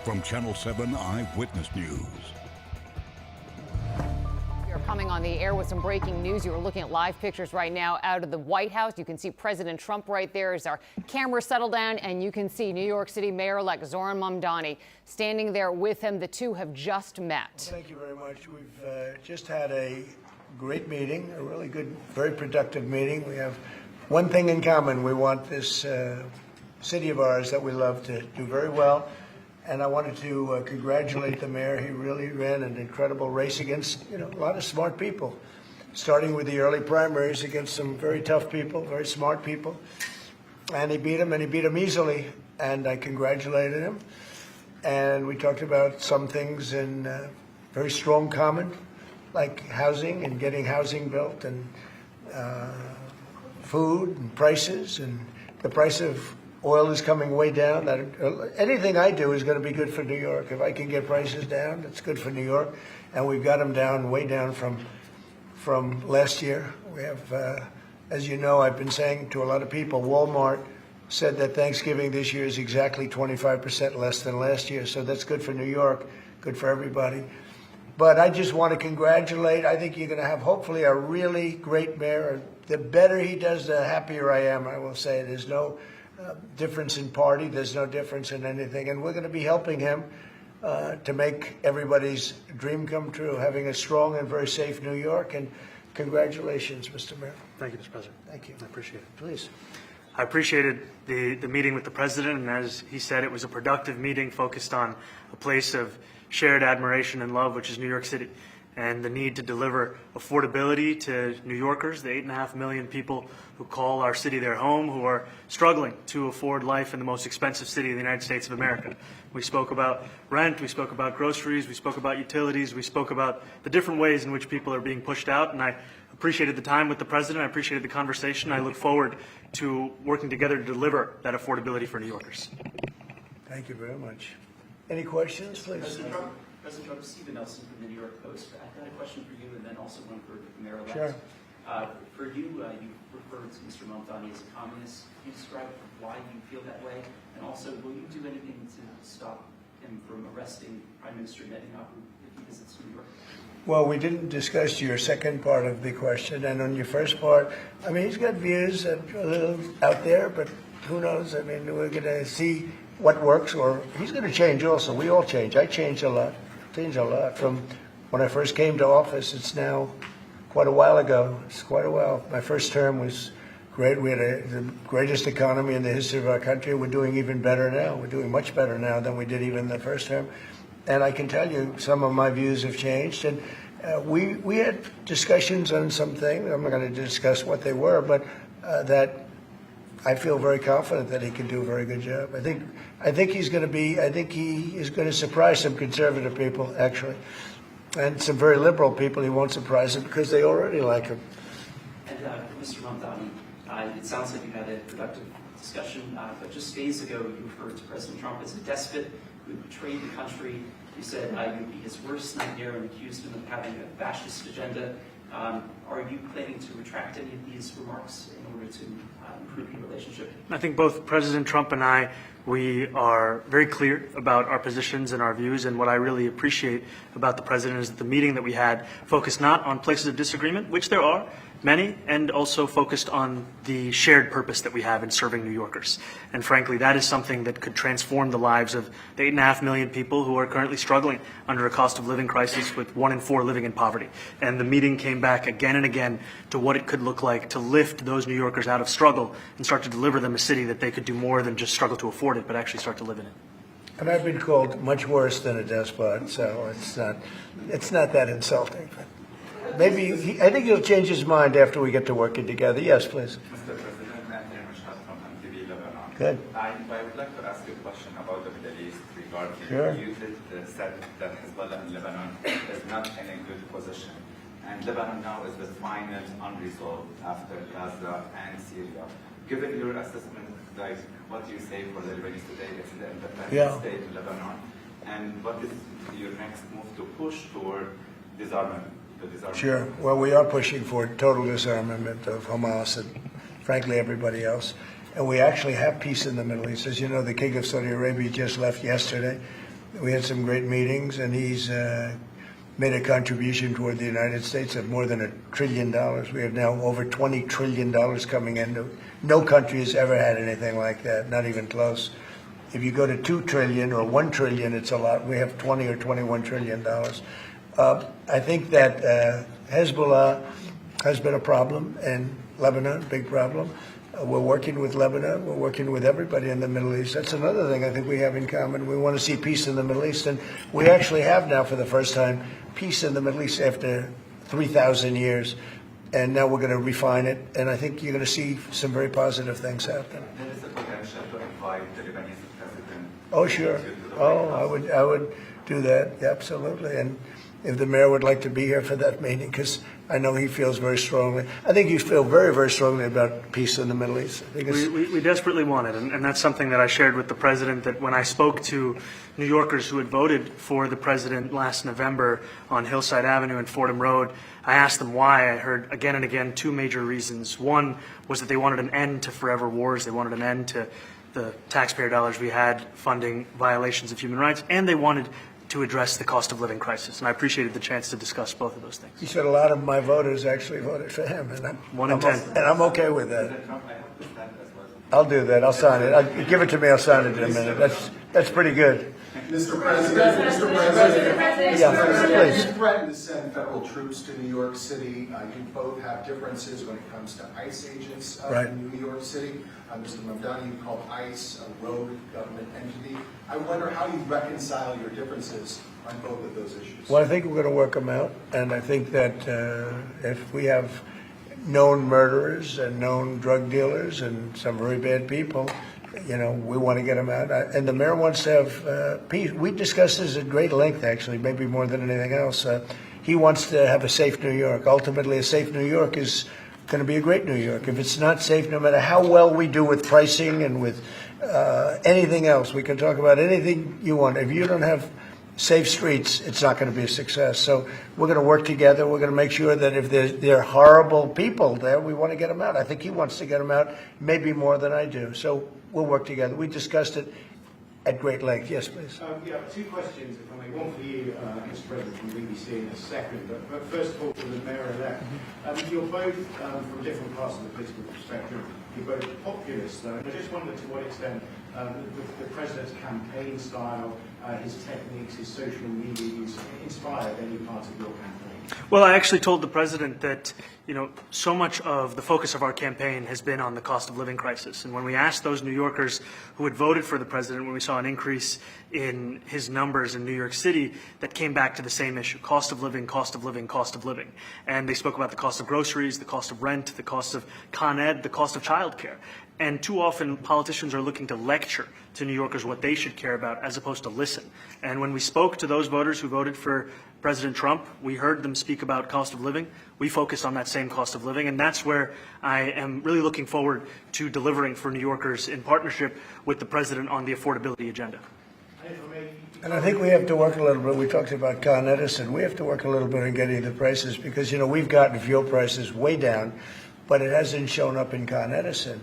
from Channel 7 Eyewitness News. We're coming on the air with some breaking news. You are looking at live pictures right now out of the White House. You can see President Trump right there as our camera settle down, and you can see New York City Mayor-elect Zohran Mamdani standing there with him. The two have just met. Thank you very much. We've just had a great meeting, a really good, very productive meeting. We have one thing in common. We want this city of ours that we love to do very well. And I wanted to congratulate the mayor. He really ran an incredible race against, a lot of smart people, starting with the early primaries against some very tough people, very smart people. And he beat them easily. And I congratulated him. And we talked about some things in very strong common, like housing and getting housing built, and food and prices, and the price of oil is coming way down. Anything I do is going to be good for New York. If I can get prices down, it's good for New York. And we've got them down, way down from last year. We have, as you know, I've been saying to a lot of people, Walmart said that Thanksgiving this year is exactly 25% less than last year. So that's good for New York, good for everybody. But I just want to congratulate. I think you're going to have, hopefully, a really great mayor. The better he does, the happier I am, I will say. There's no difference in party. There's no difference in anything. And we're going to be helping him to make everybody's dream come true, having a strong and very safe New York. And congratulations, Mr. Mayor. Thank you, Mr. President. Thank you. I appreciate it. Please. I appreciated the meeting with the president, and as he said, it was a productive meeting focused on a place of shared admiration and love, which is New York City, and the need to deliver affordability to New Yorkers, the 8.5 million people who call our city their home, who are struggling to afford life in the most expensive city in the United States of America. We spoke about rent, we spoke about groceries, we spoke about utilities, we spoke about the different ways in which people are being pushed out, and I appreciated the time with the president, I appreciated the conversation. I look forward to working together to deliver that affordability for New Yorkers. Thank you very much. Any questions, please? President Trump, Stephen Nelson from the New York Post. I've got a question for you and then also one for Mayor-elect. Sure. For you, you referred to Mr. Mamdani as a communist. Can you describe why you feel that way? And also, will you do anything to stop him from arresting Prime Minister Netanyahu if he visits New York? Well, we didn't discuss your second part of the question. And on your first part, I mean, he's got views that are a little out there, but who knows? I mean, we're going to see what works, or he's going to change also. We all change. I changed a lot. From when I first came to office. It's now quite a while ago. It's quite a while. My first term was great. We had the greatest economy in the history of our country. We're doing even better now. We're doing much better now than we did even the first term. And I can tell you some of my views have changed. And we had discussions on some things. I'm not going to discuss what they were, but that I feel very confident that he can do a very good job. I think he's going to be. I think he is going to surprise some conservative people, actually, and some very liberal people. He won't surprise them because they already like him. And Mr. Mamdani, it sounds like you had a productive discussion, but just days ago you referred to President Trump as a despot who betrayed the country. You said you would be his worst nightmare and accused him of having a fascist agenda. Are you planning to retract any of these remarks in order to improve your relationship? I think both President Trump and I, we are very clear about our positions and our views, and what I really appreciate about the president is that the meeting that we had focused not on places of disagreement, which there are many, and also focused on the shared purpose that we have in serving New Yorkers. And frankly, that is something that could transform the lives of the 8.5 million people who are currently struggling under a cost of living crisis, with 1 in 4 living in poverty. And the meeting came back again and again to what it could look like to lift those New Yorkers out of struggle and start to deliver them a city that they could do more than just struggle to afford it, but actually start to live in it. And I've been called much worse than a despot, so it's not that insulting. Maybe I think he'll change his mind after we get to working together. Yes, please. Mr. President, from MTV Lebanon. Good. I would like to ask you a question about the Middle East regarding Sure. you said that Hezbollah in Lebanon is not in a good position. And Lebanon now is the final unresolved after Gaza and Syria. Given your assessment, like what do you say for the Lebanese today? It's the independent state in Lebanon. And what is your next move to push toward disarmament? Sure. Well, we are pushing for total disarmament of Hamas and, frankly, everybody else. And we actually have peace in the Middle East. As you know, the King of Saudi Arabia just left yesterday. We had some great meetings, and he's made a contribution toward the United States of more than $1 trillion. We have now over $20 trillion coming in. No country has ever had anything like that, not even close. If you go to 2 trillion or 1 trillion, it's a lot. We have 20 or 21 trillion dollars. I think that Hezbollah has been a problem in Lebanon, big problem. We're working with Lebanon. We're working with everybody in the Middle East. That's another thing I think we have in common. We want to see peace in the Middle East, and we actually have now, for the first time, peace in the Middle East after 3,000 years. And now we're going to refine it, and I think you're going to see some very positive things happen. There is a potential to invite the Lebanese president. Oh, sure. Oh, I would do that, yeah, absolutely. And if the mayor would like to be here for that meeting, because I know he feels very strongly. I think you feel very, very strongly about peace in the Middle East. I think we desperately want it, and that's something that I shared with the president, that when I spoke to New Yorkers who had voted for the president last November on Hillside Avenue and Fordham Road, I asked them why. I heard again and again 2 major reasons. One was that they wanted an end to forever wars. They wanted an end to the taxpayer dollars we had funding violations of human rights, and they wanted to address the cost of living crisis. And I appreciated the chance to discuss both of those things. He said a lot of my voters actually voted for him, and I'm okay with that. I'll do that. I'll sign it. Give it to me. I'll sign it in a minute. That's pretty good. Mr. President, Yeah, please. you threatened to send federal troops to New York City. You both have differences when it comes to ICE agents in New York City. Mr. Mamdani, you called ICE a rogue government entity. I wonder how you reconcile your differences on both of those issues. Well, I think we're going to work them out, and I think that if we have known murderers and known drug dealers and some very bad people, you know, we want to get them out. And the mayor wants to have peace. We discussed this at great length, actually, maybe more than anything else. He wants to have a safe New York. Ultimately, a safe New York is going to be a great New York. If it's not safe, no matter how well we do with pricing and with anything else, we can talk about anything you want. If you don't have safe streets, it's not going to be a success. So we're going to work together. We're going to make sure that if there are horrible people there, we want to get them out. I think he wants to get them out, maybe more than I do. So we'll work together. We discussed it at great length. Yes, please. Yeah, 2 questions, if I may. One for you, Mr. President, from WABC in a second. But first of all, for the mayor-elect. You're both from different parts of the political spectrum. You're both populists, though. And I just wonder to what extent the president's campaign style, his techniques, his social media use inspired any part of your campaign? Well, I actually told the president that, you know, so much of the focus of our campaign has been on the cost of living crisis. And when we asked those New Yorkers who had voted for the president, when we saw an increase in his numbers in New York City, that came back to the same issue: cost of living, cost of living, cost of living. And they spoke about the cost of groceries, the cost of rent, the cost of Con Ed, the cost of childcare. And too often politicians are looking to lecture to New Yorkers what they should care about as opposed to listen. And when we spoke to those voters who voted for President Trump, we heard them speak about cost of living. We focused on that same cost of living, and that's where I am really looking forward to delivering for New Yorkers in partnership with the president on the affordability agenda. And I think we have to work a little bit. We talked about Con Edison. We have to work a little bit on getting the prices, because, you know, we've gotten fuel prices way down, but it hasn't shown up in Con Edison.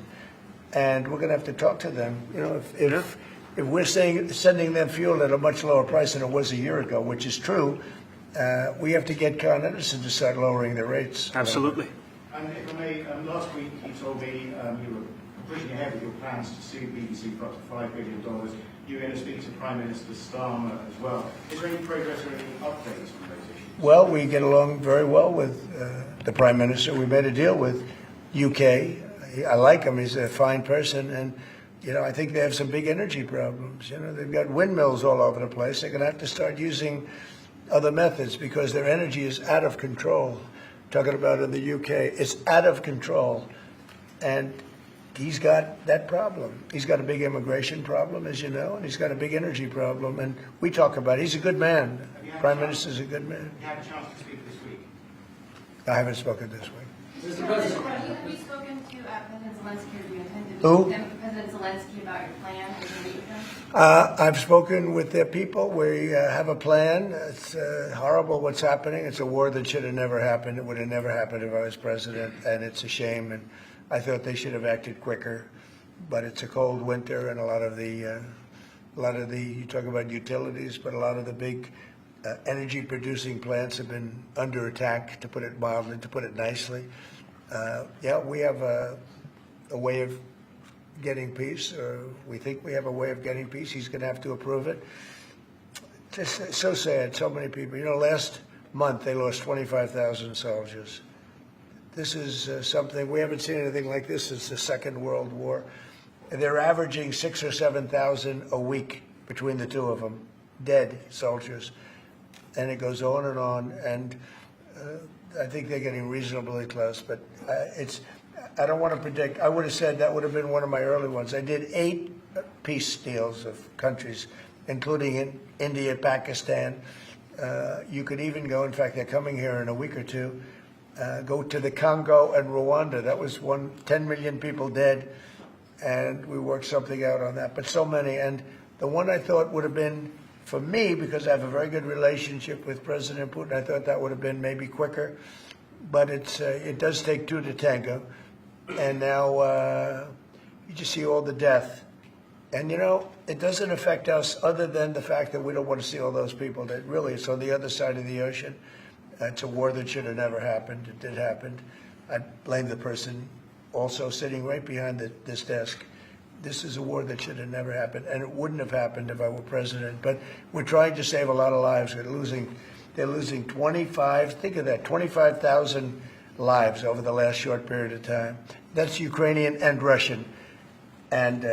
And we're going to have to talk to them. You know, if we're sending them fuel at a much lower price than it was a year ago, which is true, we have to get Con Edison to start lowering their rates. Absolutely. And if I may, last week you told me you were pushing ahead with your plans to sue BBC for up to $5 billion. You were going to speak to Prime Minister Starmer as well. Is there any progress or any updates on those issues? Well, we get along very well with the Prime Minister. We made a deal with UK. I like him. He's a fine person. And, you know, I think they have some big energy problems. You know, they've got windmills all over the place. They're going to have to start using other methods because their energy is out of control. Talking about in the UK, it's out of control. And he's got that problem. He's got a big immigration problem, as you know, and he's got a big energy problem. And we talk about it. He's a good man. Prime Minister's a good man. You had a chance to speak this week. I haven't spoken this week. Mr. President, have you spoken to President Zelensky, or do you intend to Who? speak to President Zelensky about your plan? Did you meet with him? I've spoken with their people. We have a plan. It's horrible what's happening. It's a war that should have never happened. It would have never happened if I was president, and it's a shame. And I thought they should have acted quicker. But it's a cold winter, and a lot of the A lot of you talk about utilities, but a lot of the big energy producing plants have been under attack, to put it mildly, to put it nicely. Yeah, we have a way of getting peace, or we think we have a way of getting peace. He's going to have to approve it. Just so sad, so many people. You know, last month they lost 25,000 soldiers. This is something, we haven't seen anything like this since the Second World War. They're averaging 6,000 or 7,000 a week between the two of them, dead soldiers. And it goes on, and I think they're getting reasonably close, but I don't want to predict. I would have said that would have been one of my early ones. I did 8 peace deals of countries, including in India, Pakistan. You could even go, in fact, they're coming here in a week or two, go to the Congo and Rwanda. That was 10 million people dead, and we worked something out on that. But so many, and the one I thought would have been, for me, because I have a very good relationship with President Putin, I thought that would have been maybe quicker. But it does take 2 to tango. And now you just see all the death. And, you know, it doesn't affect us other than the fact that we don't want to see all those people. That really, it's on the other side of the ocean. It's a war that should have never happened. It did happen. I blame the person also sitting right behind this desk. This is a war that should have never happened, and it wouldn't have happened if I were president. But we're trying to save a lot of lives. They're losing 25, think of that, 25,000 lives over the last short period of time. That's Ukrainian and Russian, and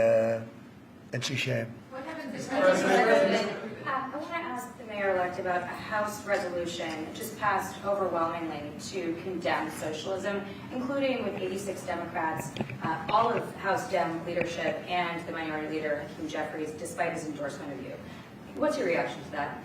it's a shame. What happens if President? I want to ask the mayor-elect about a House resolution just passed overwhelmingly to condemn socialism, including with 86 Democrats, all of House Dem leadership, and the minority leader, Hakeem Jeffries, despite his endorsement of you. What's your reaction to that?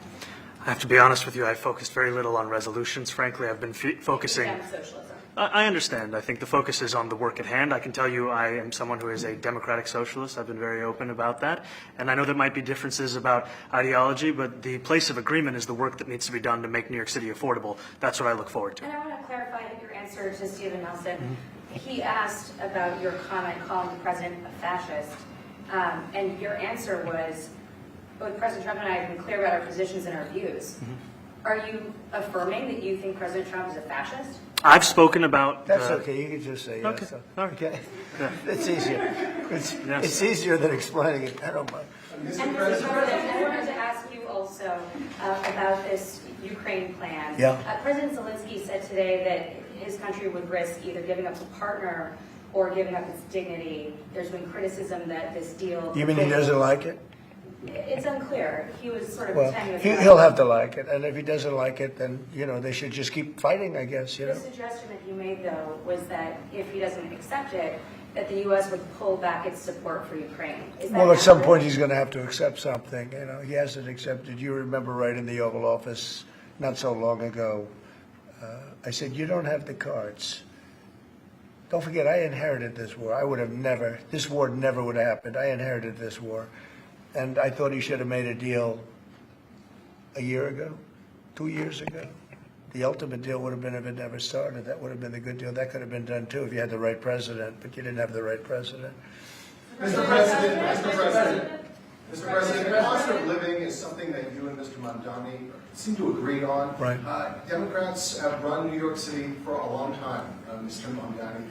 I have to be honest with you, I focused very little on resolutions. Frankly, I've been focusing... Condemn socialism. I understand. I think the focus is on the work at hand. I can tell you I am someone who is a democratic socialist. I've been very open about that. And I know there might be differences about ideology, but the place of agreement is the work that needs to be done to make New York City affordable. That's what I look forward to. And I want to clarify your answer to Stephen Nelson. Mm-hmm. He asked about your comment calling the president a fascist. And your answer was, both President Trump and I have been clear about our positions and our views. Mm-hmm. Are you affirming that you think President Trump is a fascist? I've spoken about... That's okay. You can just say yes. Okay. Okay. Yeah. It's easier. It's easier than explaining it. I don't mind. And Mr. President, I wanted to ask you also about this Ukraine plan. Yeah. President Zelensky said today that his country would risk either giving up a partner or giving up its dignity. There's been criticism that this deal... You mean he doesn't like it? It's unclear. He was sort of Well, pretending... he'll have to like it, and if he doesn't like it, then, you know, they should just keep fighting, I guess, you know. The suggestion that you made, though, was that if he doesn't accept it, that the U.S. would pull back its support for Ukraine. Is that Well, at some accurate? point, he's going to have to accept something. You know, he hasn't accepted. You remember right in the Oval Office not so long ago, I said, you don't have the cards. Don't forget, I inherited this war. I would have never, this war never would have happened. I inherited this war. And I thought he should have made a deal a year ago, 2 years ago. The ultimate deal would have been if it never started. That would have been the good deal. That could have been done, too, if you had the right president, but you didn't have the right president. Mr. President, cost of living is something that you and Mr. Mamdani seem to agree on. Right. Democrats have run New York City for a long time, Mr. Mamdani.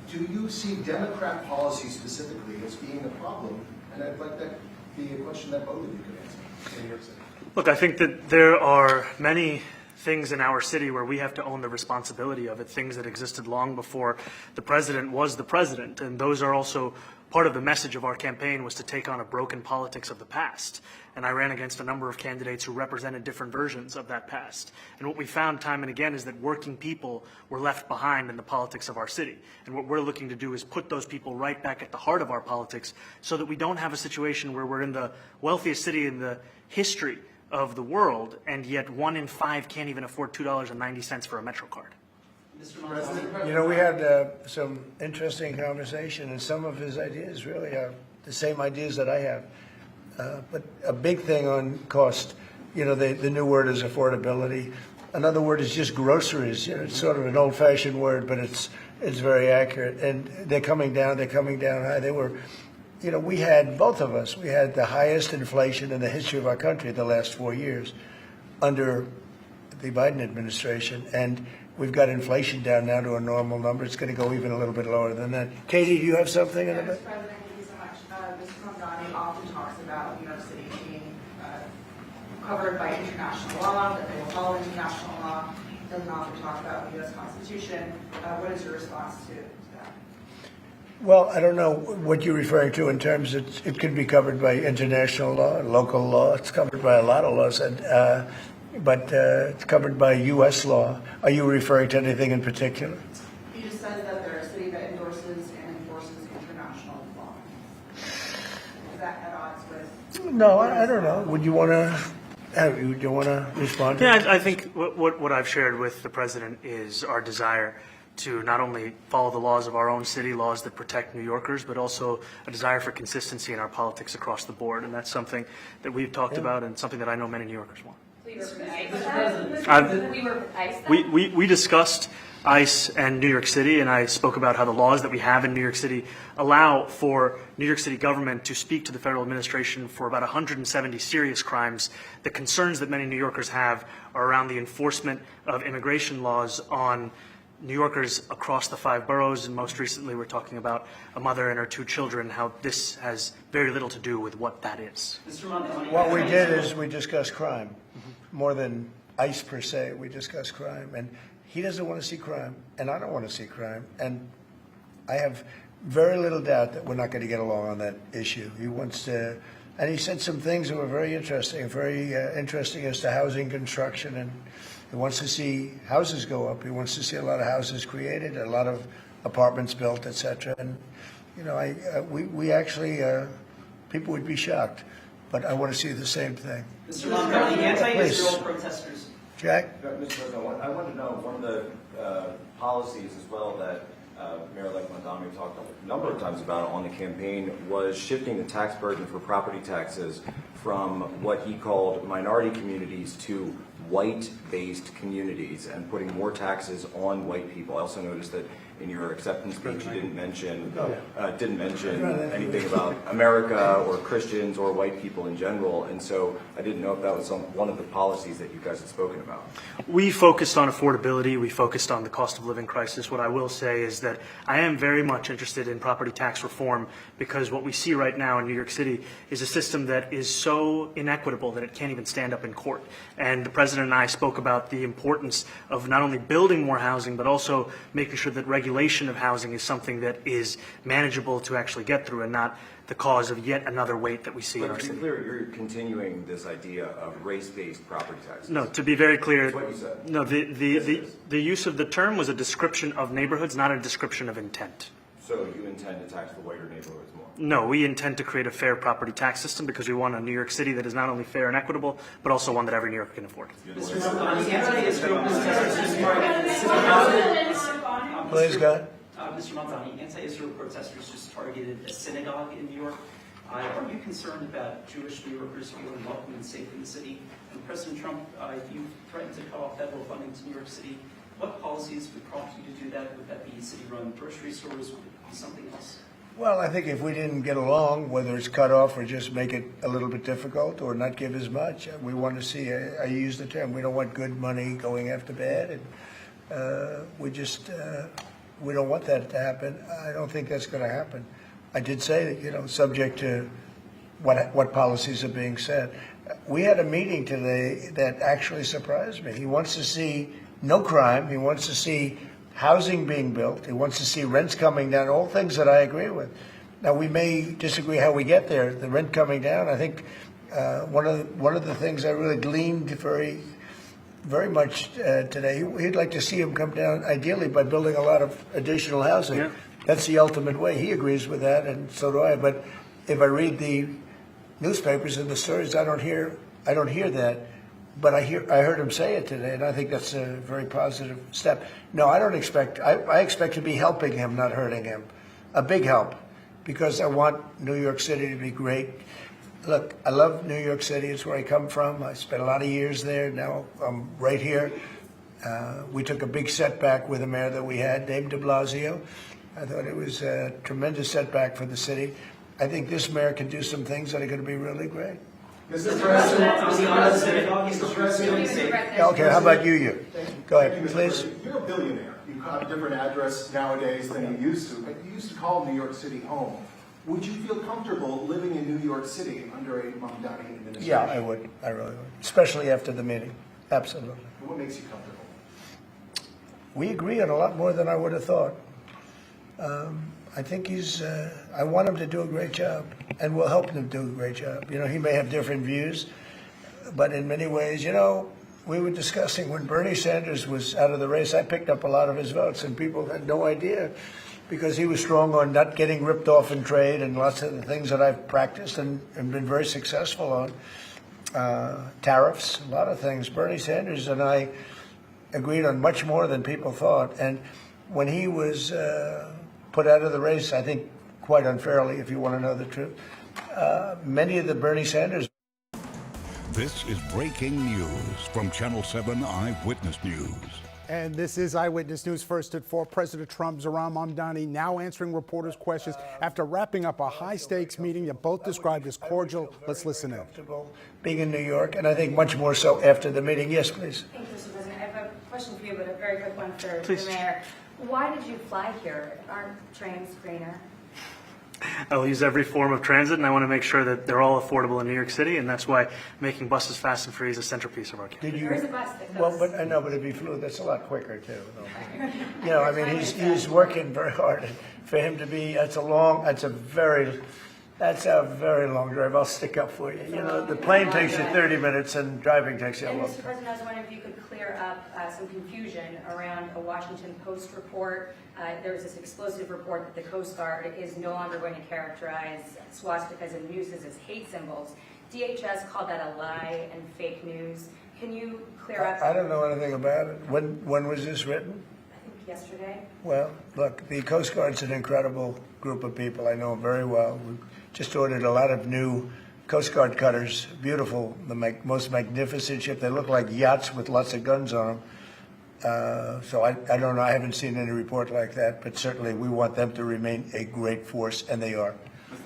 Do you see Democrat policy specifically as being a problem? And I'd like that to be a question that both of you could answer in New York City. Look, I think that there are many things in our city where we have to own the responsibility of it, things that existed long before the president was the president. And those are also part of the message of our campaign, was to take on a broken politics of the past. And I ran against a number of candidates who represented different versions of that past. And what we found time and again is that working people were left behind in the politics of our city. And what we're looking to do is put those people right back at the heart of our politics so that we don't have a situation where we're in the wealthiest city in the history of the world, and yet 1 in 5 can't even afford $2.90 for a Metro card. You know, we had some interesting conversation, and some of his ideas really are the same ideas that I have. But a big thing on cost, you know, the new word is affordability. Another word is just groceries. You know, it's sort of an old-fashioned word, but it's very accurate. And they're coming down high. They were you know, we had, both of us, we had the highest inflation in the history of our country the last 4 years under the Biden administration, and we've got inflation down now to a normal number. It's going to go even a little bit lower than that. Katie, do you have something in a bit? Mr. President, thank you so much. Mr. Mamdani often talks about New York City being covered by international law, that they will follow international law. Doesn't often talk about the U.S. Constitution. What is your response to that? Well, I don't know what you're referring to in terms of it could be covered by international law, local law. It's covered by a lot of laws, but it's covered by U.S. law. Are you referring to anything in particular? You just said that they're a city that endorses and enforces international law. Is that at odds with? No, I don't know. Would you want to respond to Yeah, I think what I've shared with the president is our desire to not only follow the laws of our own city, laws that protect New Yorkers, but also a desire for consistency in our politics across the board. And that's something that we've talked about and something that I know many New Yorkers want. We discussed ICE and New York City, and I spoke about how the laws that we have in New York City allow for New York City government to speak to the federal administration for about 170 serious crimes. The concerns that many New Yorkers have are around the enforcement of immigration laws on New Yorkers across the 5 boroughs, and most recently we're talking about a mother and her 2 children, how this has very little to do with what that is. what we did is we discussed crime. More than ICE per se, we discussed crime. And he doesn't want to see crime, and I don't want to see crime. And I have very little doubt that we're not going to get along on that issue. He wants to, and he said some things that were very interesting as to housing construction, and he wants to see houses go up. He wants to see a lot of houses created, a lot of apartments built, etc. And you know, we actually people would be shocked, but I want to see the same thing. Mr. Mamdani, anti-Israel protesters. Jack? Mr. President, I want to know one of the policies as well that Mayor-elect Mamdani talked a number of times about on the campaign was shifting the tax burden for property taxes from what he called minority communities to white-based communities and putting more taxes on white people. I also noticed that in your acceptance speech you didn't mention anything about America or Christians or white people in general, and so I didn't know if that was one of the policies that you guys had spoken about. We focused on affordability. We focused on the cost of living crisis. What I will say is that I am very much interested in property tax reform, because what we see right now in New York City is a system that is so inequitable that it can't even stand up in court. And the president and I spoke about the importance of not only building more housing, but also making sure that regulation of housing is something that is manageable to actually get through and not the cause of yet another weight that we see in our But to city. be clear, you're continuing this idea of race-based property taxes. No, to be very clear, That's what you said. no, the use of the term was a description of neighborhoods, not a description of intent. So you intend to tax the whiter neighborhoods more? No, we intend to create a fair property tax system because we want a New York City that is not only fair and equitable, but also one that every New Yorker can afford. Mr. Mamdani, anti-Israel protesters just targeted Please, God. Mr. Mamdani, anti-Israel protesters just targeted a synagogue in New York. Are you concerned about Jewish New Yorkers feeling welcome and safe in the city? And President Trump, you threatened to cut off federal funding to New York City. What policies would prompt you to do that? Would that be city-run grocery stores? Would it be something else? Well, I think if we didn't get along, whether it's cut off or just make it a little bit difficult or not give as much, we want to see, I use the term, we don't want good money going after bad. And we don't want that to happen. I don't think that's going to happen. I did say that, subject to what policies are being set. We had a meeting today that actually surprised me. He wants to see no crime. He wants to see housing being built. He wants to see rents coming down, all things that I agree with. Now, we may disagree how we get there. The rent coming down, I think one of the things I really gleaned very much today, he'd like to see him come down, ideally, by building a lot of additional housing. Yeah. That's the ultimate way. He agrees with that, and so do I. But if I read the newspapers and the stories, I don't hear that. But I heard him say it today, and I think that's a very positive step. No, I don't expect. I expect to be helping him, not hurting him. A big help, because I want New York City to be great. Look, I love New York City. It's where I come from. I spent a lot of years there. Now I'm right here. We took a big setback with the mayor that we had, Dave de Blasio. I thought it was a tremendous setback for the city. I think this mayor can do some things that are going to be really great. Mr. President, Okay, how about you? Go ahead, please. You're a billionaire. You have a different address nowadays than you used to, but you used to call New York City home. Would you feel comfortable living in New York City under a Mamdani administration? Yeah, I would. I really would. Especially after the meeting. Absolutely. What makes you comfortable? We agree on a lot more than I would have thought. I think I want him to do a great job, and we'll help him do a great job. You know, he may have different views, but in many ways, you know, we were discussing when Bernie Sanders was out of the race, I picked up a lot of his votes, and people had no idea because he was strong on not getting ripped off in trade and lots of the things that I've practiced and been very successful on. Tariffs, a lot of things. Bernie Sanders and I agreed on much more than people thought. And when he was put out of the race, I think quite unfairly, if you want to know the truth, many of the Bernie Sanders. This is breaking news from Channel 7 Eyewitness News. And this is Eyewitness News. First at 4, President Trump, Zohran Mamdani now answering reporters' questions after wrapping up a high-stakes meeting that both described as cordial. Let's listen in. Being in New York, and I think much more so after the meeting. Yes, please. Thank you, Mr. President. I have a question for you, but a very quick one for the mayor. Why did you fly here? Aren't trains greener? I'll use every form of transit, and I want to make sure that they're all affordable in New York City, and that's why making buses fast and free is a centerpiece of our campaign. There is a bus that goes. Well, but I know, but if he flew, that's a lot quicker too. You know, I mean, he's working very hard. For him to be, that's a very long drive. I'll stick up for you. You know, the plane takes you 30 minutes, and driving takes you a And long Mr. time. President, I was wondering if you could clear up some confusion around a Washington Post report. There was this explosive report that the Coast Guard is no longer going to characterize swastikas and nooses as hate symbols. DHS called that a lie and fake news. Can you clear up? I don't know anything about it. When was this written? I think yesterday. Well, look, the Coast Guard's an incredible group of people. I know them very well. We just ordered a lot of new Coast Guard cutters, beautiful, the most magnificent ship. They look like yachts with lots of guns on them. So I don't know. I haven't seen any report like that, but certainly we want them to remain a great force, and they are.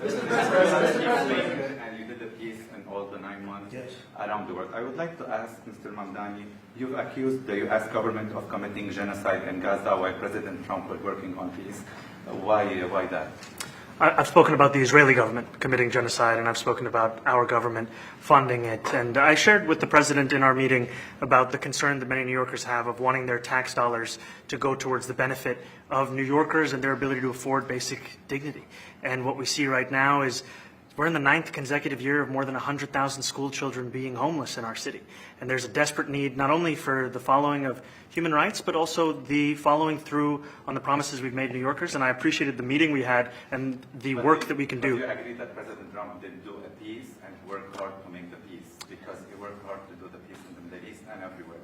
Mr. President, and you did a piece in all the 9 months around the world. I would like to ask Mr. Mamdani, you've accused the U.S. government of committing genocide in Gaza while President Trump was working on peace. Why that? I've spoken about the Israeli government committing genocide, and I've spoken about our government funding it. And I shared with the president in our meeting about the concern that many New Yorkers have of wanting their tax dollars to go towards the benefit of New Yorkers and their ability to afford basic dignity. And what we see right now is we're in the 9th consecutive year of more than 100,000 school children being homeless in our city. And there's a desperate need not only for the following of human rights, but also the following through on the promises we've made to New Yorkers. And I appreciated the meeting we had and the work that we can do. Do you agree that President Trump did do a peace and work hard to make the peace? Because he worked hard to do the peace in the Middle East and everywhere.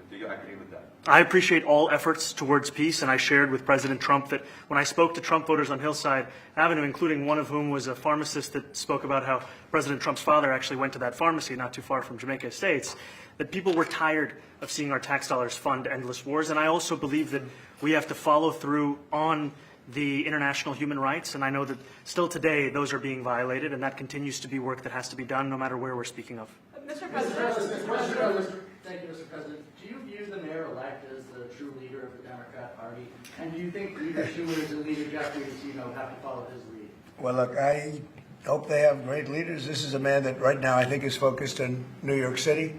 Do you agree with that? I appreciate all efforts towards peace, and I shared with President Trump that when I spoke to Trump voters on Hillside Avenue, including one of whom was a pharmacist that spoke about how President Trump's father actually went to that pharmacy not too far from Jamaica Estates, that people were tired of seeing our tax dollars fund endless wars. And I also believe that we have to follow through on the international human rights, and I know that still today those are being violated, and that continues to be work that has to be done no matter where we're speaking of. Mr. President, Thank you, Mr. President. Do you view the mayor-elect as the true leader of the Democrat Party? And do you think Leader Schumer's and Leader Jeffries, have to follow his lead? Well, look, I hope they have great leaders. This is a man that right now I think is focused on New York City.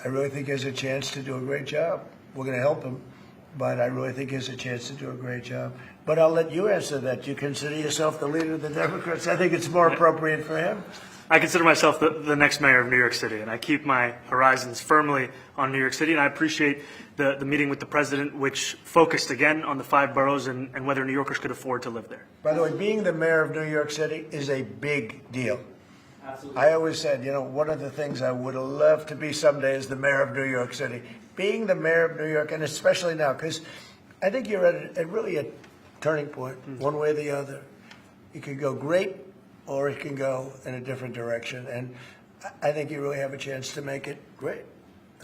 I really think he has a chance to do a great job. We're going to help him, but I really think he has a chance to do a great job. But I'll let you answer that. You consider yourself the leader of the Democrats? I think it's more appropriate for him. I consider myself the next mayor of New York City, and I keep my horizons firmly on New York City, and I appreciate the meeting with the president, which focused again on the 5 boroughs and whether New Yorkers could afford to live there. By the way, being the mayor of New York City is a big deal. Absolutely. I always said, one of the things I would have loved to be someday is the mayor of New York City. Being the mayor of New York, and especially now, because I think you're at really a turning point, one way or the other. You could go great, or it can go in a different direction. And I think you really have a chance to make it great.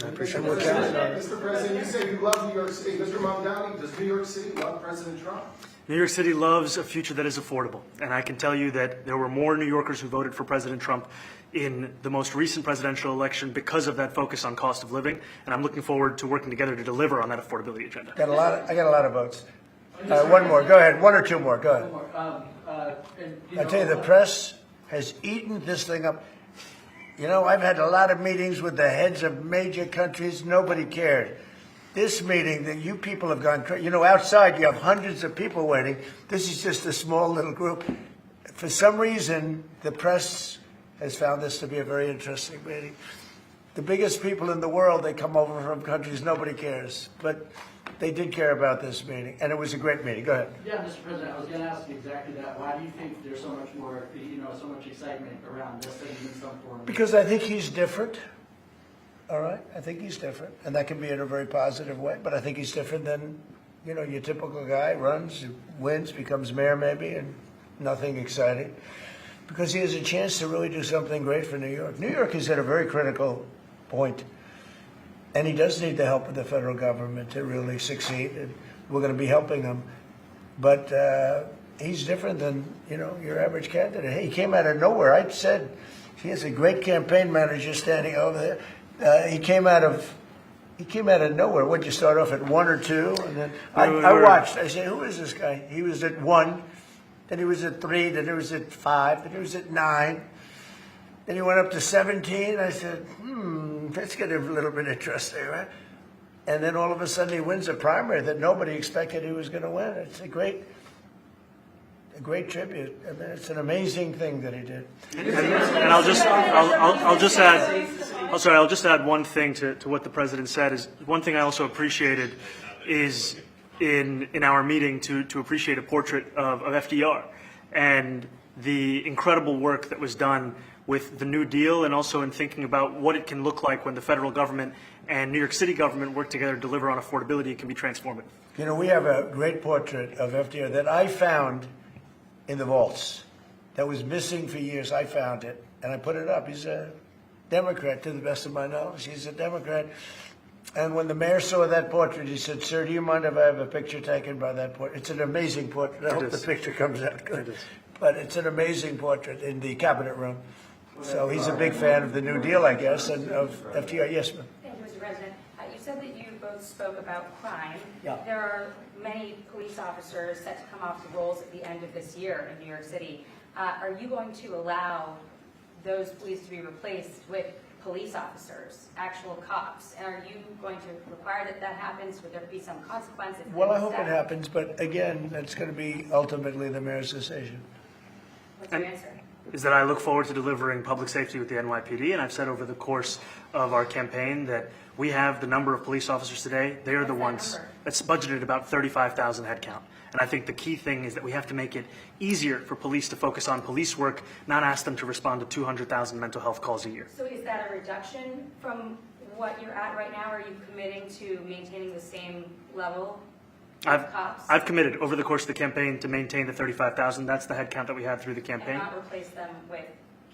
I appreciate what you're saying. Mr. President, you say you love New York City. Mr. Mamdani, does New York City love President Trump? New York City loves a future that is affordable, and I can tell you that there were more New Yorkers who voted for President Trump in the most recent presidential election because of that focus on cost of living, and I'm looking forward to working together to deliver on that affordability agenda. I got a lot of votes. One more. Go ahead. One or two more. Go ahead. I tell you, the press has eaten this thing up. You know, I've had a lot of meetings with the heads of major countries. Nobody cared. This meeting that you people have gone crazy. You know, outside you have hundreds of people waiting. This is just a small little group. For some reason, the press has found this to be a very interesting meeting. The biggest people in the world, they come over from countries nobody cares. But they did care about this meeting, and it was a great meeting. Go ahead. Yeah, Mr. President, I was going to ask you exactly that. Why do you think there's so much more, so much excitement around this than in some form? Because I think he's different. All right? I think he's different. And that can be in a very positive way, but I think he's different than, your typical guy, runs, wins, becomes mayor maybe, and nothing exciting. Because he has a chance to really do something great for New York. New York is at a very critical point. And he does need the help of the federal government to really succeed, and we're going to be helping him. But he's different than, your average candidate. He came out of nowhere. I said he has a great campaign manager standing over there. He came out of nowhere. Would you start off at 1 or 2? And then I watched. I said, who is this guy? He was at 1, then he was at 3, then he was at 5, then he was at 9. Then he went up to 17. I said, let's get a little bit interesting, right? And then all of a sudden he wins a primary that nobody expected he was going to win. It's a great tribute. I mean, it's an amazing thing that he did. And I'll just add one thing to what the president said. Is one thing I also appreciated is in our meeting to appreciate a portrait of FDR and the incredible work that was done with the New Deal, and also in thinking about what it can look like when the federal government and New York City government work together to deliver on affordability. It can be transformative. We have a great portrait of FDR that I found in the vaults that was missing for years. I found it, and I put it up. He's a Democrat, to the best of my knowledge. He's a Democrat. And when the mayor saw that portrait, he said, "Sir, do you mind if I have a picture taken by that portrait?" It's an amazing portrait. I hope the picture comes out good. But it's an amazing portrait in the cabinet room. So he's a big fan of the New Deal, I guess, and of FDR. Yes, ma'am. Thank you, Mr. President. You said that you both spoke about crime. Yeah. There are many police officers set to come off the rolls at the end of this year in New York City. Are you going to allow those police to be replaced with police officers, actual cops? And are you going to require that happens? Would there be some consequence? Well, I hope it happens, but again, that's going to be ultimately the mayor's decision. What's your answer? Is that I look forward to delivering public safety with the NYPD, and I've said over the course of our campaign that we have the number of police officers today. They are the ones that's budgeted about 35,000 headcount. And I think the key thing is that we have to make it easier for police to focus on police work, not ask them to respond to 200,000 mental health calls a year. So is that a reduction from what you're at right now? Are you committing to maintaining the same level of cops? I've committed over the course of the campaign to maintain the 35,000. That's the headcount that we had through the campaign. And not replace them with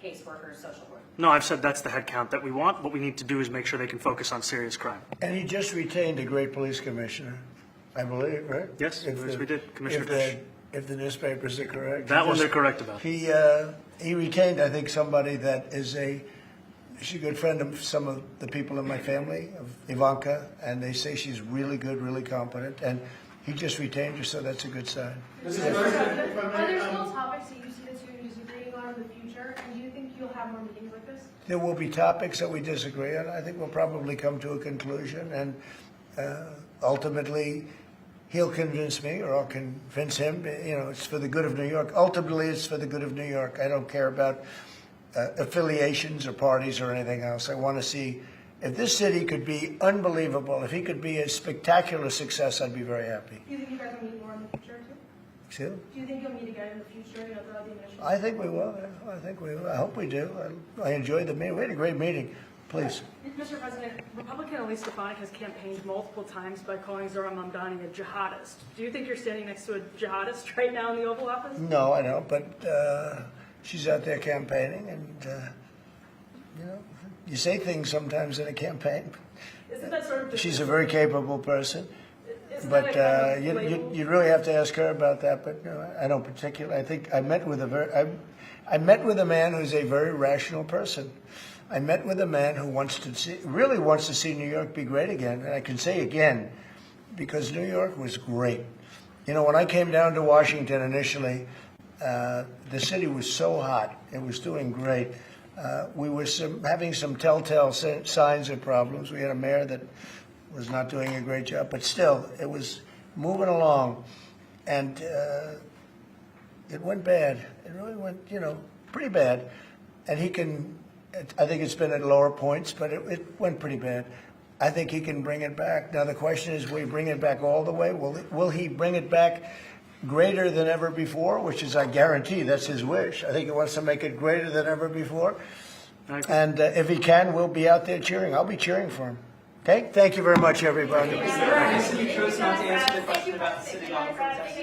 caseworkers, social work? No, I've said that's the headcount that we want. What we need to do is make sure they can focus on serious crime. And he just retained a great police commissioner, I believe, right? Yes, we did. Commissioner Fish. If the newspapers are correct. That one they're correct about. He retained, I think, somebody that is she's a good friend of some of the people in my family, of Ivanka, and they say she's really good, really competent, and he just retained her, so that's a good sign. Are there still topics that you see that you're disagreeing on in the future, and do you think you'll have more meetings like this? There will be topics that we disagree on. I think we'll probably come to a conclusion, and ultimately he'll convince me, or I'll convince him. It's for the good of New York. Ultimately, it's for the good of New York. I don't care about affiliations or parties or anything else. I want to see if this city could be unbelievable, if he could be a spectacular success, I'd be very happy. Do you think you guys will meet more in the future, too? Excuse me? Do you think you'll meet again in the future, throughout the administration? I think we will. I think we will. I hope we do. I enjoyed the meeting. We had a great meeting. Please. Mr. President, Republican Elise Stefanik has campaigned multiple times by calling Zohran Mamdani a jihadist. Do you think you're standing next to a jihadist right now in the Oval Office? No, I don't, but she's out there campaigning, and, you say things sometimes in a campaign. Isn't that sort of She's a very capable person. but you really have to ask her about that. But I don't particularly. I think I met with I met with a man who's a very rational person. I met with a man who really wants to see New York be great again. And I can say again, because New York was great. You know, when I came down to Washington initially, the city was so hot. It was doing great. We were having some telltale signs of problems. We had a mayor that was not doing a great job, but still, it was moving along. And it went bad. It really went, pretty bad. And I think it's been at lower points, but it went pretty bad. I think he can bring it back. Now, the question is, will he bring it back all the way? Will he bring it back greater than ever before, which is, I guarantee, that's his wish. I think he wants to make it greater than ever before. And if he can, we'll be out there cheering. I'll be cheering for him. Okay? Thank you very much, everybody. You chose not to answer the question about the city hall protest.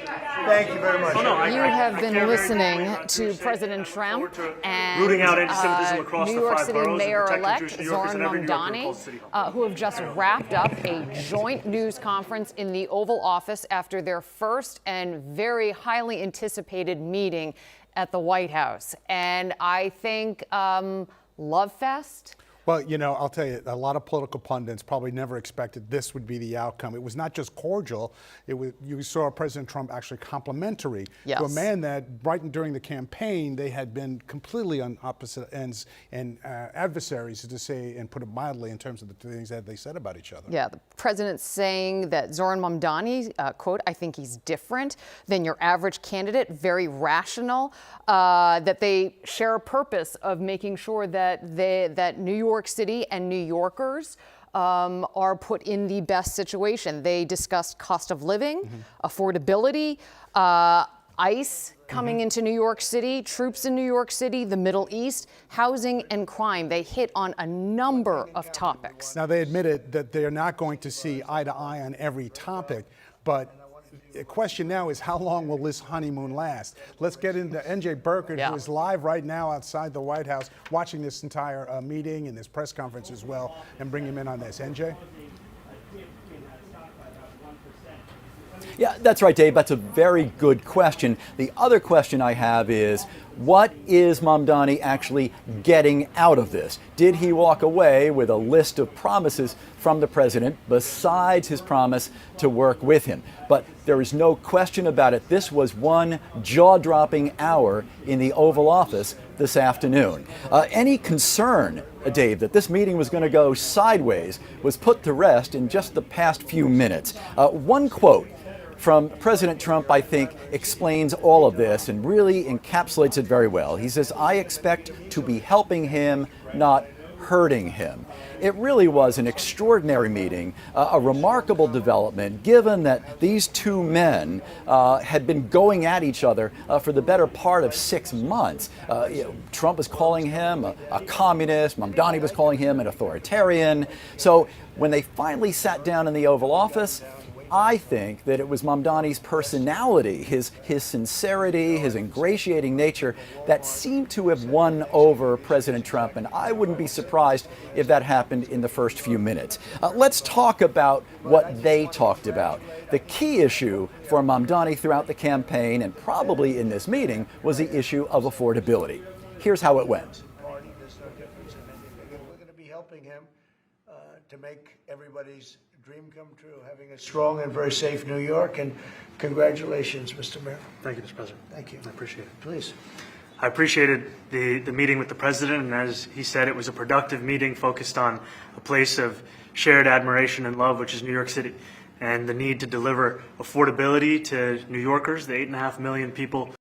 Thank you very much. You have been listening to President Trump and rooting out anti-Semitism across New the York five City boroughs and Mayor-elect protecting Jewish New Yorkers Zohran in every New Yorker Mamdani, called City Hall. who have just wrapped up a joint news conference in the Oval Office after their first and very highly anticipated meeting at the White House. And I think love fest. Well, I'll tell you, a lot of political pundits probably never expected this would be the outcome. It was not just cordial. You saw President Trump actually complimentary to a man that right during the campaign, they had been completely on opposite ends and adversaries, to say, and put it mildly, in terms of the things that they said about each other. Yeah, the president's saying that Zohran Mamdani, quote, I think he's different than your average candidate, very rational, that they share a purpose of making sure that New York City and New Yorkers are put in the best situation. They discussed cost of living, affordability, ICE coming into New York City, troops in New York City, the Middle East, housing and crime. They hit on a number of topics. Now, they admitted that they're not going to see eye to eye on every topic, but the question now is, how long will this honeymoon last? Let's get into NJ Burkert, who is live right now outside the White House, watching this entire meeting and this press conference as well, and bring him in on this. NJ? Yeah, that's right, Dave. That's a very good question. The other question I have is, what is Mamdani actually getting out of this? Did he walk away with a list of promises from the president besides his promise to work with him? But there is no question about it. This was one jaw-dropping hour in the Oval Office this afternoon. Any concern, Dave, that this meeting was going to go sideways was put to rest in just the past few minutes. One quote from President Trump, I think, explains all of this and really encapsulates it very well. He says, I expect to be helping him, not hurting him. It really was an extraordinary meeting, a remarkable development, given that these two men had been going at each other for the better part of 6 months. Trump was calling him a communist, Mamdani was calling him an authoritarian. So when they finally sat down in the Oval Office, I think that it was Mamdani's personality, his sincerity, his ingratiating nature that seemed to have won over President Trump, and I wouldn't be surprised if that happened in the first few minutes. Let's talk about what they talked about. The key issue for Mamdani throughout the campaign, and probably in this meeting, was the issue of affordability. Here's how it went. We're going to be helping him to make everybody's dream come true, having a strong and very safe New York. And congratulations, Mr. Mayor. Thank you, Mr. President. Thank you. I appreciate it. Please. I appreciated the meeting with the president, and as he said, it was a productive meeting focused on a place of shared admiration and love, which is New York City, and the need to deliver affordability to New Yorkers, the 8.5 million people.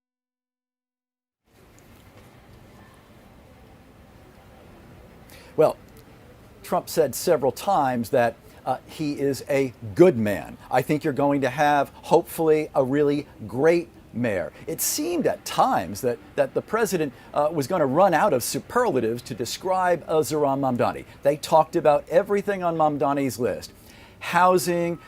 Well, Trump said several times that he is a good man. I think you're going to have, hopefully, a really great mayor. It seemed at times that the president was going to run out of superlatives to describe Zohran Mamdani. They talked about everything on Mamdani's list: housing,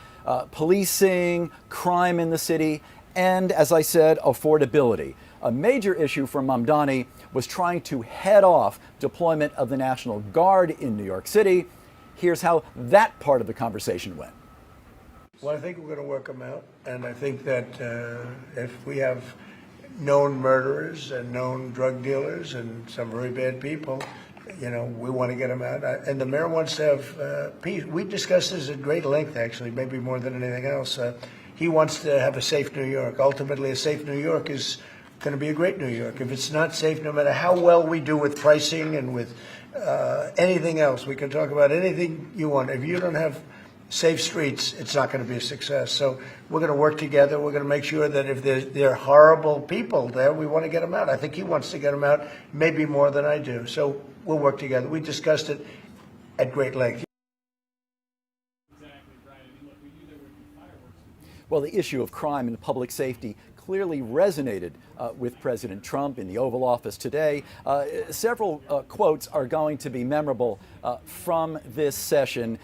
policing, crime in the city, and, as I said, affordability. A major issue for Mamdani was trying to head off deployment of the National Guard in New York City. Here's how that part of the conversation went. Well, I think we're going to work them out, and I think that if we have known murderers and known drug dealers and some very bad people, we want to get them out. And the mayor wants to have peace. We discussed this at great length, actually, maybe more than anything else. He wants to have a safe New York. Ultimately, a safe New York is going to be a great New York. If it's not safe, no matter how well we do with pricing and with anything else, we can talk about anything you want. If you don't have safe streets, it's not going to be a success. So we're going to work together. We're going to make sure that if there are horrible people there, we want to get them out. I think he wants to get them out, maybe more than I do. So we'll work together. We discussed it at great length. Well, the issue of crime and public safety clearly resonated with President Trump in the Oval Office today. Several quotes are going to be memorable from this session.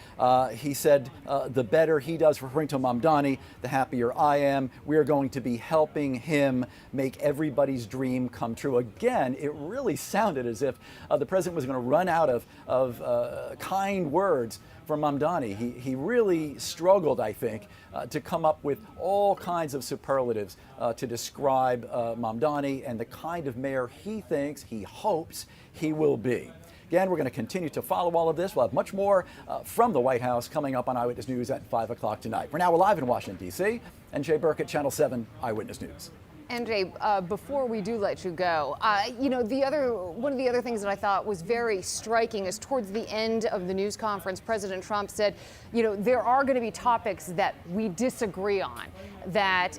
He said, the better he does, referring to Mamdani, the happier I am. We are going to be helping him make everybody's dream come true. Again, it really sounded as if the president was going to run out of kind words for Mamdani. He really struggled, I think, to come up with all kinds of superlatives to describe Mamdani and the kind of mayor he thinks, he hopes he will be. Again, we're going to continue to follow all of this. We'll have much more from the White House coming up on Eyewitness News at 5 o'clock tonight. For now, we're live in Washington, D.C. and Jay Burkett, Channel 7 Eyewitness News. And Jay, before we do let you go, one of the other things that I thought was very striking is towards the end of the news conference, President Trump said, there are going to be topics that we disagree on, that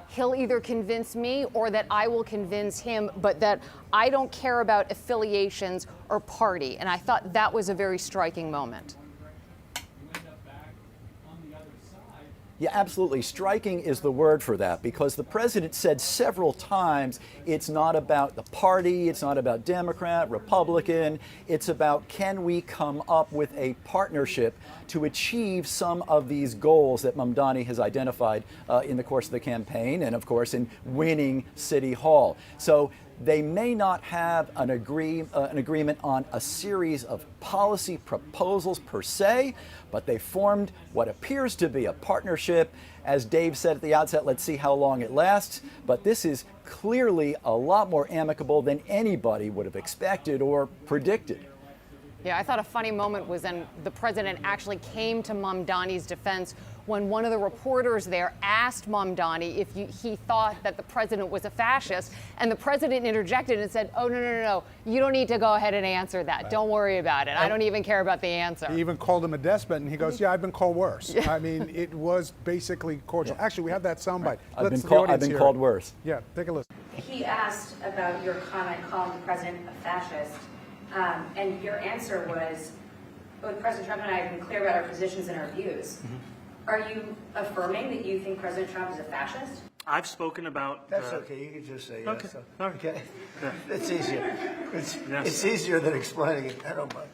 he'll either convince me or that I will convince him, but that I don't care about affiliations or party. And I thought that was a very striking moment. Yeah, absolutely. Striking is the word for that, because the president said several times it's not about the party, it's not about Democrat, Republican, it's about can we come up with a partnership to achieve some of these goals that Mamdani has identified in the course of the campaign and, of course, in winning City Hall. So they may not have an agreement on a series of policy proposals per se, but they formed what appears to be a partnership. As Dave said at the outset, let's see how long it lasts. But this is clearly a lot more amicable than anybody would have expected or predicted. Yeah, I thought a funny moment was when the president actually came to Mamdani's defense when one of the reporters there asked Mamdani if he thought that the president was a fascist, and the president interjected and said, oh, no, you don't need to go ahead and answer that. Don't worry about it. I don't even care about the answer. He even called him a despot, and he goes, yeah, I've been called worse. Yeah. I mean, it was basically cordial. Yeah. Actually, we have that soundbite. I've been called worse. Yeah, take a listen. He asked about your comment calling the president a fascist. And your answer was, both President Trump and I have been clear about our positions and our views. Mm-hmm. Are you affirming that you think President Trump is a fascist? I've spoken about... That's okay. You can just say yes. Okay. Okay. Yeah. It's easier. It's easier than explaining it. I don't mind.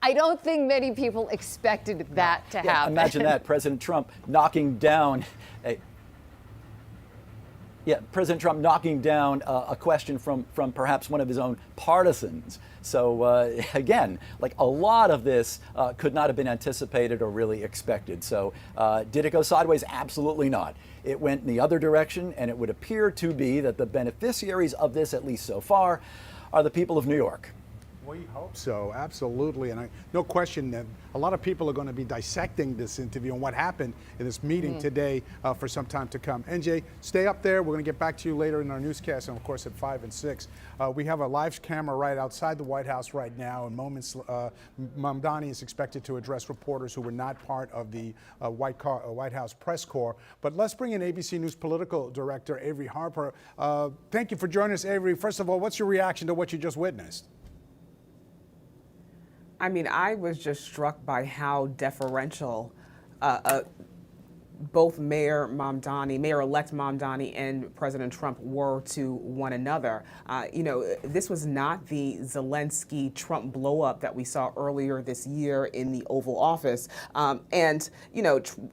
I don't think many people expected that to happen. Imagine that, President Trump knocking down President Trump knocking down a question from perhaps one of his own partisans. So again, like a lot of this could not have been anticipated or really expected. So did it go sideways? Absolutely not. It went in the other direction, and it would appear to be that the beneficiaries of this, at least so far, are the people of New York. We hope so, absolutely. And no question that a lot of people are going to be dissecting this interview and what happened in this meeting today for some time to come. NJ, stay up there. We're going to get back to you later in our newscast, and of course at 5 and 6. We have a live camera right outside the White House right now. In moments, Mamdani is expected to address reporters who were not part of the White House press corps. But let's bring in ABC News political director Avery Harper. Thank you for joining us, Avery. First of all, what's your reaction to what you just witnessed? I mean, I was just struck by how deferential both Mayor-elect Mamdani and President Trump were to one another. This was not the Zelensky-Trump blow-up that we saw earlier this year in the Oval Office.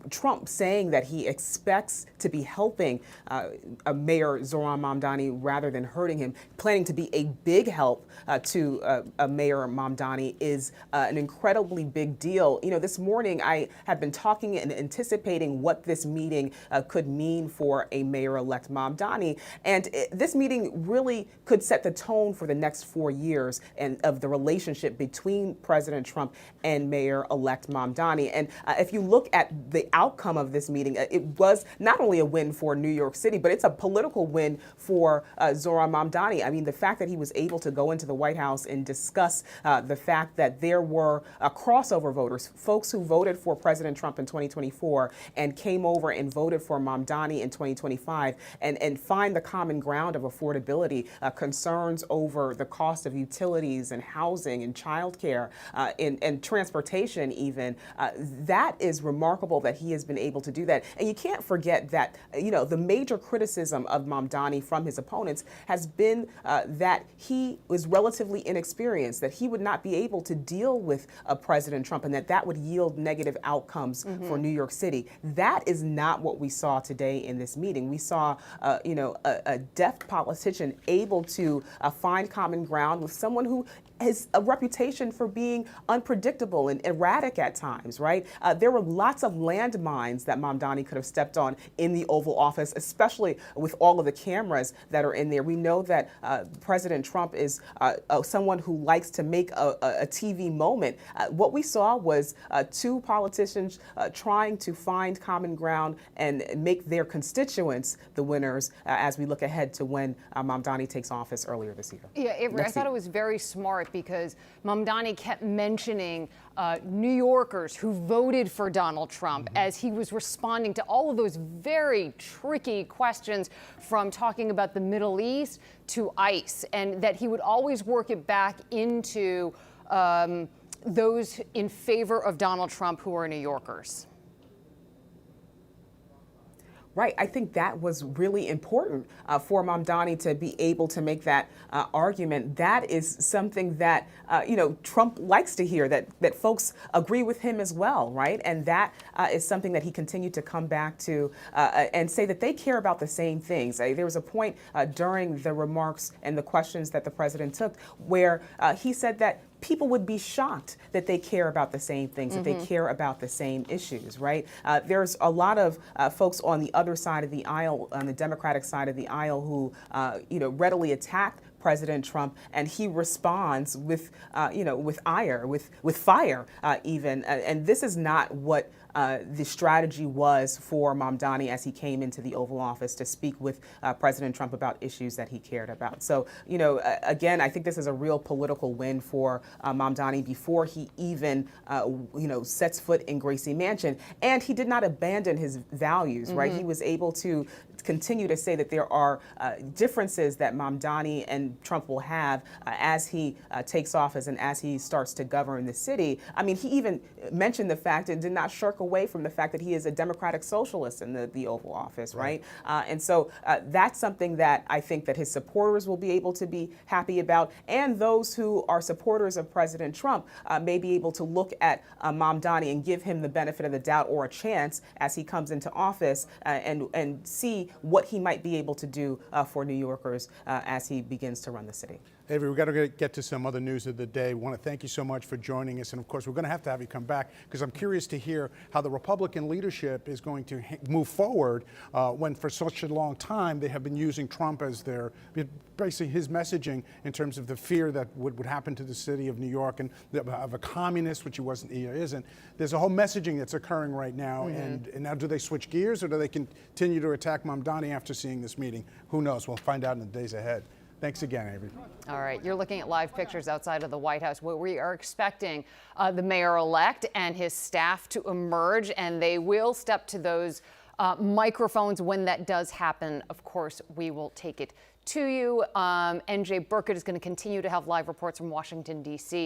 Trump saying that he expects to be helping Mayor Zohran Mamdani rather than hurting him, planning to be a big help to Mayor Mamdani is an incredibly big deal. This morning I have been talking and anticipating what this meeting could mean for a Mayor-elect Mamdani. And this meeting really could set the tone for the next 4 years and of the relationship between President Trump and Mayor-elect Mamdani. And if you look at the outcome of this meeting, it was not only a win for New York City, but it's a political win for Zohran Mamdani. I mean, the fact that he was able to go into the White House and discuss the fact that there were crossover voters, folks who voted for President Trump in 2024 and came over and voted for Mamdani in 2025 and find the common ground of affordability, concerns over the cost of utilities and housing and childcare and transportation even. That is remarkable that he has been able to do that. And you can't forget that, the major criticism of Mamdani from his opponents has been that he was relatively inexperienced, that he would not be able to deal with President Trump and that would yield negative outcomes for New York City. That is not what we saw today in this meeting. We saw, a deft politician able to find common ground with someone who has a reputation for being unpredictable and erratic at times, right? There were lots of landmines that Mamdani could have stepped on in the Oval Office, especially with all of the cameras that are in there. We know that President Trump is someone who likes to make a TV moment. What we saw was two politicians trying to find common ground and make their constituents the winners as we look ahead to when Mamdani takes office earlier this year. Yeah, I thought it was very smart because Mamdani kept mentioning New Yorkers who voted for Donald Trump as he was responding to all of those very tricky questions, from talking about the Middle East to ICE, and that he would always work it back into those in favor of Donald Trump who are New Yorkers. Right. I think that was really important for Mamdani to be able to make that argument. That is something that, Trump likes to hear, that folks agree with him as well. Right. And that is something that he continued to come back to and say that they care about the same things. There was a point during the remarks and the questions that the president took where he said that people would be shocked that they care about the same things, that they care about the same issues, right? There's a lot of folks on the other side of the aisle, on the Democratic side of the aisle, who, readily attack President Trump, and he responds with, with ire, with fire, even. And this is not what the strategy was for Mamdani as he came into the Oval Office to speak with President Trump about issues that he cared about. So, again, I think this is a real political win for Mamdani before he even, sets foot in Gracie Mansion. And he did not abandon his values, right? He was able to continue to say that there are differences that Mamdani and Trump will have as he takes office and as he starts to govern the city. I mean, he even mentioned the fact and did not shirk away from the fact that he is a democratic socialist in the Oval Office, right? And so that's something that I think that his supporters will be able to be happy about, and those who are supporters of President Trump may be able to look at Mamdani and give him the benefit of the doubt or a chance as he comes into office and see what he might be able to do for New Yorkers as he begins to run the city. Avery, we've got to get to some other news of the day. We want to thank you so much for joining us. And of course, we're going to have you come back because I'm curious to hear how the Republican leadership is going to move forward when for such a long time they have been using Trump as basically his messaging in terms of the fear that would happen to the city of New York and of a communist, which he isn't. There's a whole messaging that's occurring right now. And now do they switch gears or do they continue to attack Mamdani after seeing this meeting? Who knows? We'll find out in the days ahead. Thanks again, Avery. All right, you're looking at live pictures outside of the White House where we are expecting the mayor-elect and his staff to emerge, and they will step to those microphones when that does happen. Of course, we will take it to you. NJ Burkett is going to continue to have live reports from Washington, D.C.